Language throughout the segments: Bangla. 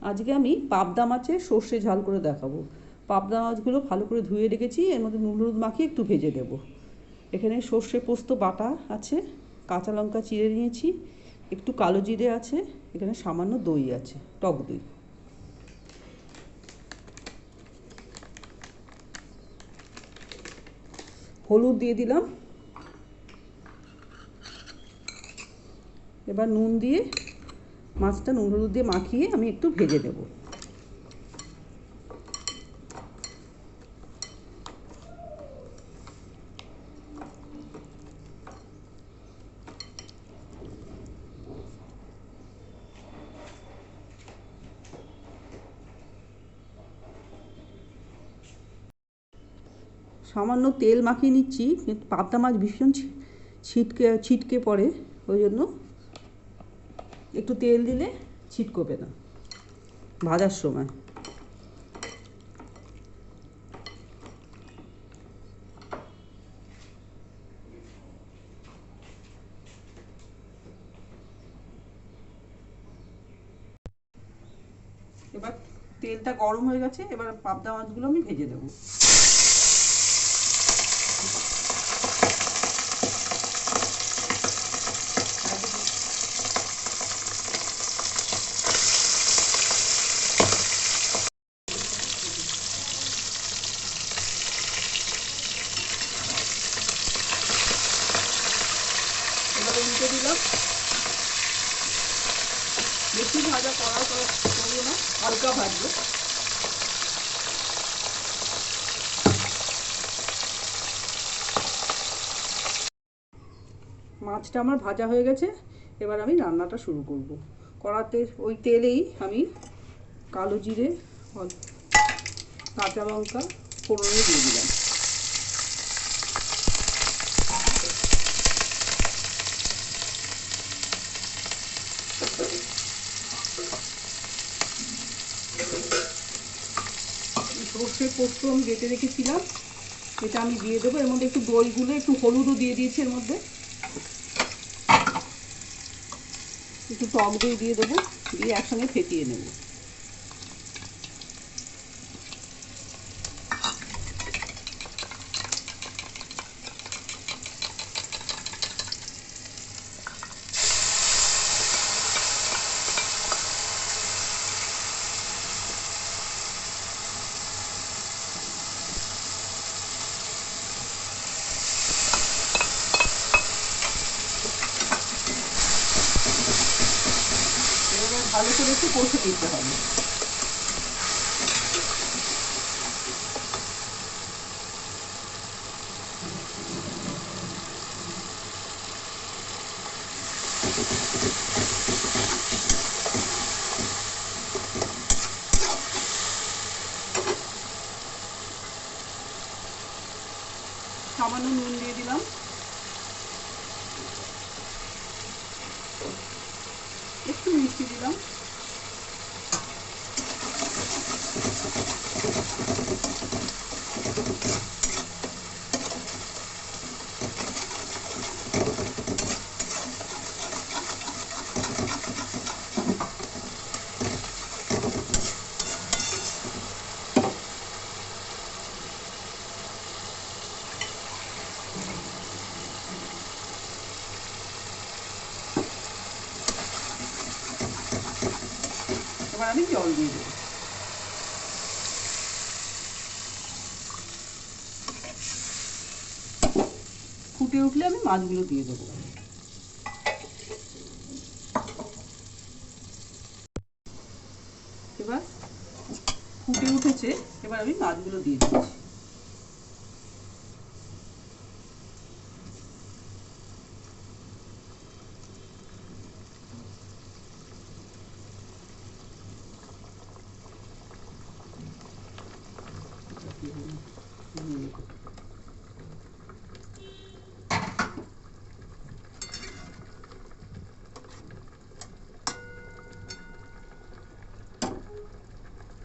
আজকে আমি পাবদা মাছের সর্ষে ঝাল করে দেখাবো। পাবদা মাছগুলো ভালো করে ধুয়ে রেখেছি, এর মধ্যে নুন হলুদ মাখিয়ে একটু ভেজে দেবো। এখানে সর্ষে পোস্ত বাটা আছে, কাঁচা লঙ্কা চিড়ে নিয়েছি, একটু কালো জিরে আছে, এখানে সামান্য দই আছে, টক দই। হলুদ দিয়ে দিলাম, এবার নুন দিয়ে মাছটা নুন হলুদ দিয়ে মাখিয়ে আমি একটু ভেজে দেবো। সামান্য তেল মাখিয়ে নিচ্ছি, কিন্তু পাবদা মাছ ভীষণ ছিটকে ছিটকে পড়ে, ওই জন্য একটু তেল দিলে ছিটকোবে না ভাজার সময়। এবার তেলটা গরম হয়ে গেছে, এবার পাবদা মাছগুলো আমি ভেজে দেবো। এবারে উল্টে দিলাম, বেশি ভাজা করা করবো না, হালকা ভাজবো। মাছটা আমার ভাজা হয়ে গেছে, এবার আমি রান্নাটা শুরু করব। কড়াতে ওই তেলেই আমি কালো জিরে, কাঁচা লঙ্কা ফোড়নে দিয়ে দিলাম। সর্ষে পোস্ত আমি বেটে রেখেছিলাম, এটা আমি দিয়ে দেবো। এর মধ্যে একটু দই গুলে একটু হলুদও দিয়ে দিয়েছি, এর মধ্যে একটু টক দই দিয়ে দেবো, দিয়ে একসঙ্গে ফেটিয়ে নেব। এবার ভালো করে একটু কষে দিতে হবে। সামান্য নুন দিয়ে দিলাম, একটু মিষ্টি দিলাম, এবার আমি জল দিয়ে দেবো। ফুটে উঠলে আমি মাছগুলো দিয়ে দেবো। এবার ফুটে উঠেছে, এবার আমি মাছগুলো দিয়ে দিচ্ছি।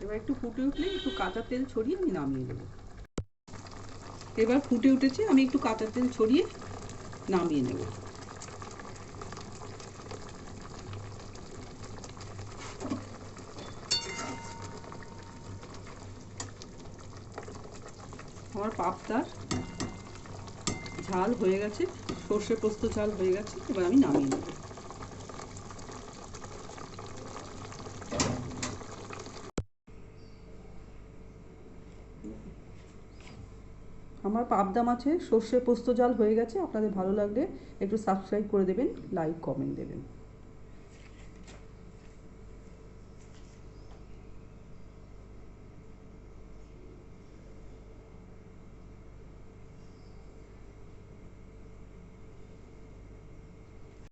এবার একটু ফুটে উঠলে একটু কাঁচা তেল ছড়িয়ে আমি নামিয়ে দেবো। এবার ফুটে উঠেছে, আমি একটু কাঁচা তেল ছড়িয়ে নামিয়ে নেব। আমার পাবদার ঝাল হয়ে গেছে, সর্ষে পোস্ত ঝাল হয়ে গেছে। এবার আমি নামিয়ে নেব। আমার পাবদা মাছের সর্ষে পোস্ত ঝাল হয়ে গেছে। আপনাদের ভালো লাগলে একটু সাবস্ক্রাইব করে দেবেন, লাইক কমেন্ট দেবেন।